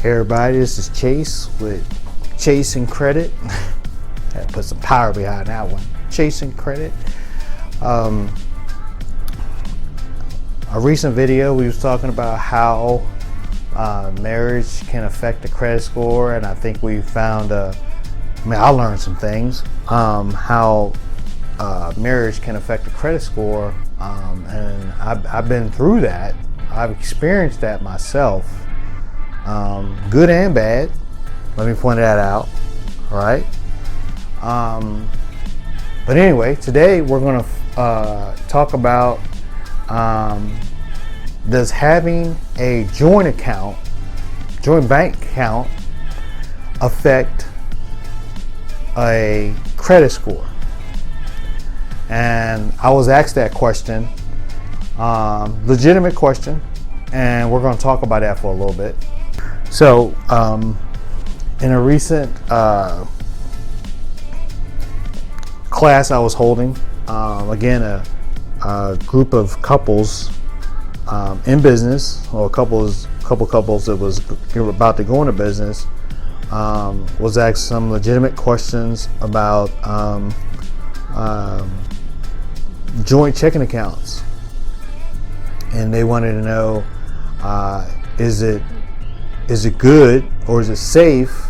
Hey everybody, this is Chase with ChaseNCredit. Had to put some power behind that one. ChaseNCredit. A recent video we was talking about how marriage can affect the credit score, and I think we found I learned some things how marriage can affect the credit score, and I've been through that. I've experienced that myself. Good and bad. Let me point that out. All right. But anyway, today we're going to talk about does having a joint bank account, affect a credit score? And I was asked that question, legitimate question, and we're going to talk about that for a little bit. So, in a recent class I was holding, again, a group of couples in business, or a couple couples that was about to go into business, was asked some legitimate questions about joint checking accounts, and they wanted to know, is it good or is it safe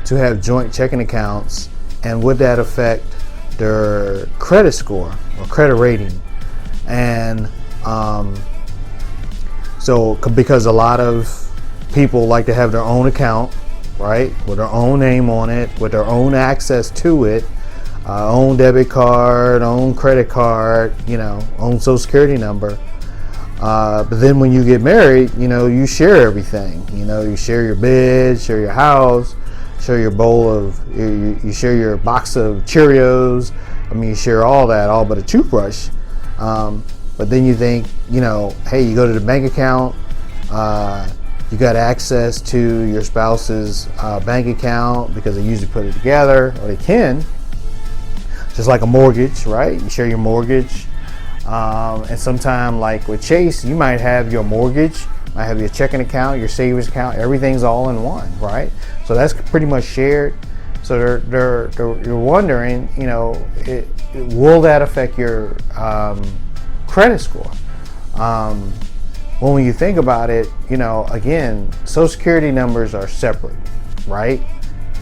to have joint checking accounts, and would that affect their credit score or credit rating? And so because a lot of people like to have their own account, right, with their own name on it, with their own access to it, own debit card, own credit card, own social security number. But then when you get married, you share everything. You share your bed, share your house, share your you share your box of Cheerios. You share all that, all but a toothbrush. But then you think, hey, you go to the bank account, you got access to your spouse's bank account because they usually put it together, or they can. Just like a mortgage, right? You share your mortgage. And sometime, like with Chase, you might have your mortgage, might have your checking account, your savings account, everything's all in one, right? So that's pretty much shared. So you're wondering, will that affect your credit score? When you think about it, again, social security numbers are separate, right?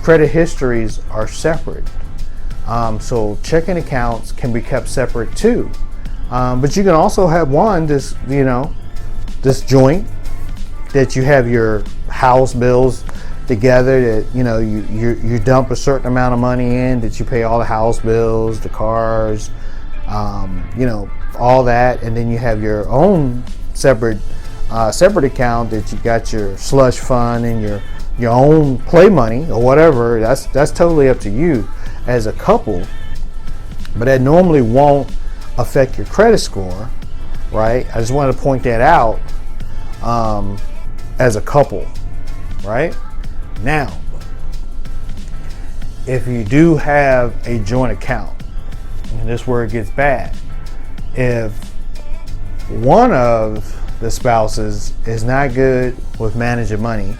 Credit histories are separate. So checking accounts can be kept separate too. But you can also have one, this joint, that you have your house bills together, that you dump a certain amount of money in, that you pay all the house bills, the cars, all that, and then you have your own separate account that you got your slush fund and your own play money or whatever. That's totally up to you as a couple, but that normally won't affect your credit score, right? I just wanted to point that out as a couple, right? Now, if you do have a joint account, and this is where it gets bad, if one of the spouses is not good with managing money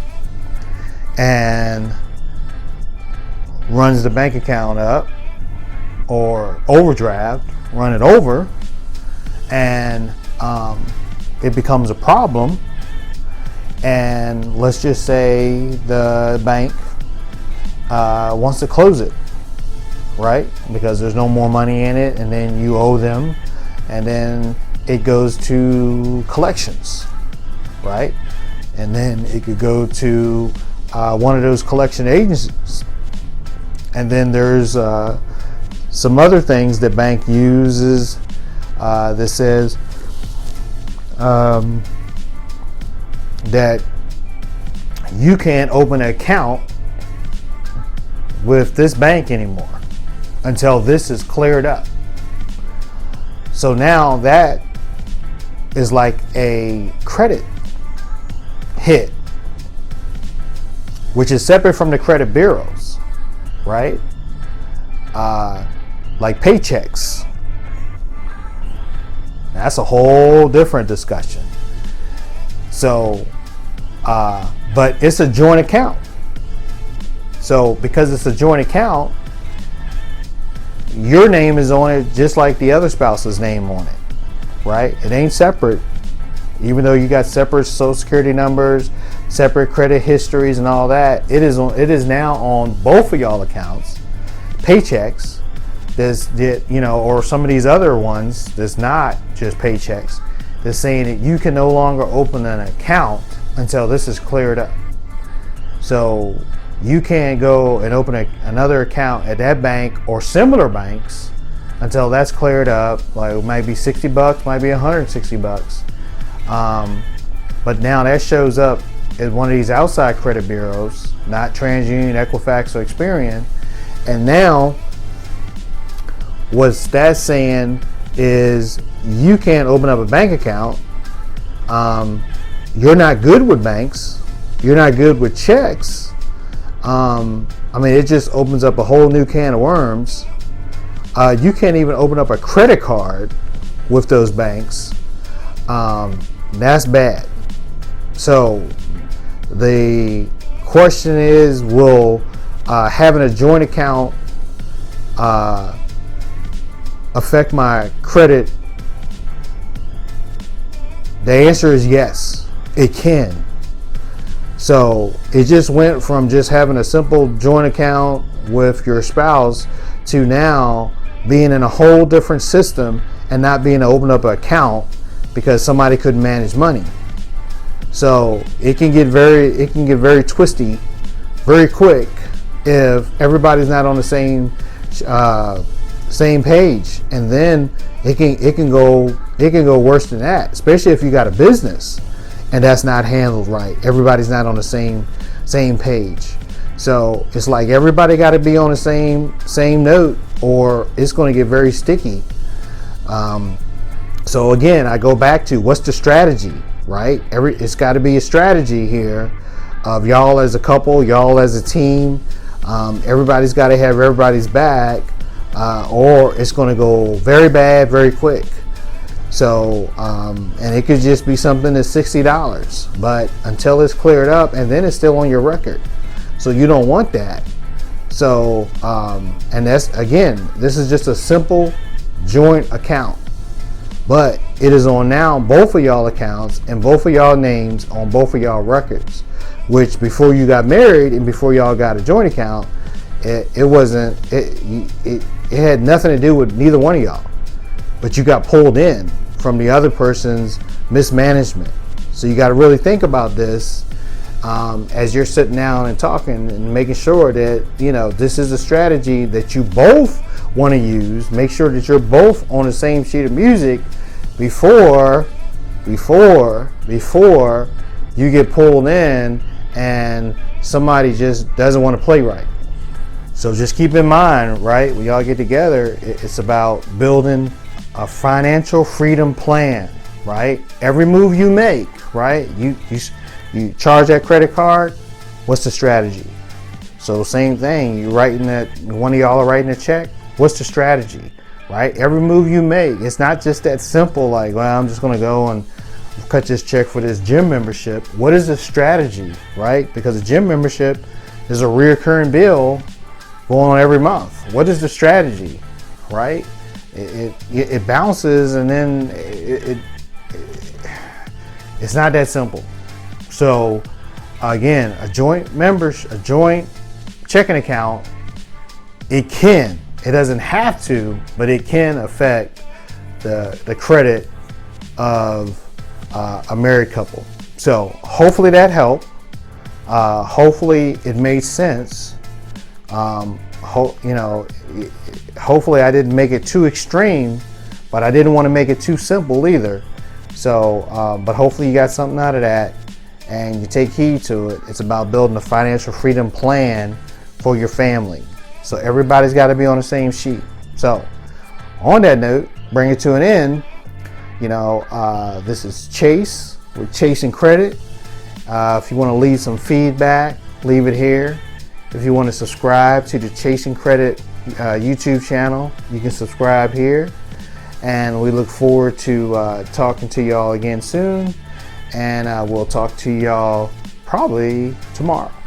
and runs the bank account up or overdraft, run it over, and it becomes a problem, and let's just say the bank wants to close it, right, because there's no more money in it, and then you owe them, and then it goes to collections, right, and then it could go to one of those collection agencies, and then there's some other things that bank uses that says that you can't open an account with this bank anymore until this is cleared up. So now that is like a credit hit, which is separate from the credit bureaus, right? Like paychecks. That's a whole different discussion. So But it's a joint account. So because it's a joint account, your name is on it just like the other spouse's name on it, right? It ain't separate. Even though you got separate social security numbers, separate credit histories and all that, it is now on both of y'all accounts. Paychecks, or some of these other ones that's not just paychecks, that's saying that you can no longer open an account until this is cleared up. So you can't go and open another account at that bank or similar banks until that's cleared up. Like, it might be $60, might be $160. But now that shows up at one of these outside credit bureaus, not TransUnion, Equifax, or Experian. And now what's that saying is you can't open up a bank account. You're not good with banks. You're not good with checks. It just opens up a whole new can of worms. You can't even open up a credit card with those banks. That's bad. So the question is, will having a joint account affect my credit? The answer is yes, it can. So it just went from just having a simple joint account with your spouse to now being in a whole different system and not being able to open up an account because somebody couldn't manage money. So it can get very twisty very quick if everybody's not on the same page, and then it can go worse than that, especially if you got a business and that's not handled right. Everybody's not on the same page. So it's like everybody got to be on the same note, or it's going to get very sticky. So again, I go back to, what's the strategy, right? It's got to be a strategy here of y'all as a couple, y'all as a team. Everybody's got to have everybody's back, or it's going to go very bad very quick. So, and it could just be something that's $60, but until it's cleared up, and then it's still on your record. So you don't want that. So, and that's, again, this is just a simple joint account, but it is on now both of y'all accounts and both of y'all names on both of y'all records, which before you got married and before y'all got a joint account, it had nothing to do with neither one of y'all, but you got pulled in from the other person's mismanagement. So you got to really think about this as you're sitting down and talking and making sure that, this is a strategy that you both want to use. Make sure that you're both on the same sheet of music before you get pulled in and somebody just doesn't want to play right. So just keep in mind, right, when y'all get together, it's about building a financial freedom plan, right? Every move you make, right? You charge that credit card, what's the strategy? So same thing, one of y'all are writing a check, what's the strategy, right? Every move you make, it's not just that simple, like, well, I'm just gonna go and cut this check for this gym membership. What is the strategy, right? Because a gym membership is a reoccurring bill going on every month. What is the strategy, right? It bounces, and then it's not that simple. So again, a joint checking account, it doesn't have to, but it can affect the credit of a married couple. So hopefully that helped. Hopefully it made sense. Hopefully I didn't make it too extreme, but I didn't want to make it too simple either. So, but hopefully you got something out of that and you take heed to it. It's about building a financial freedom plan for your family. So everybody's got to be on the same sheet. So on that note, bring it to an end. This is Chase with ChaseNCredit. If you want to leave some feedback, leave it here. If you want to subscribe to the ChaseNCredit YouTube channel, you can subscribe here. And we look forward to talking to y'all again soon. And we'll talk to y'all probably tomorrow.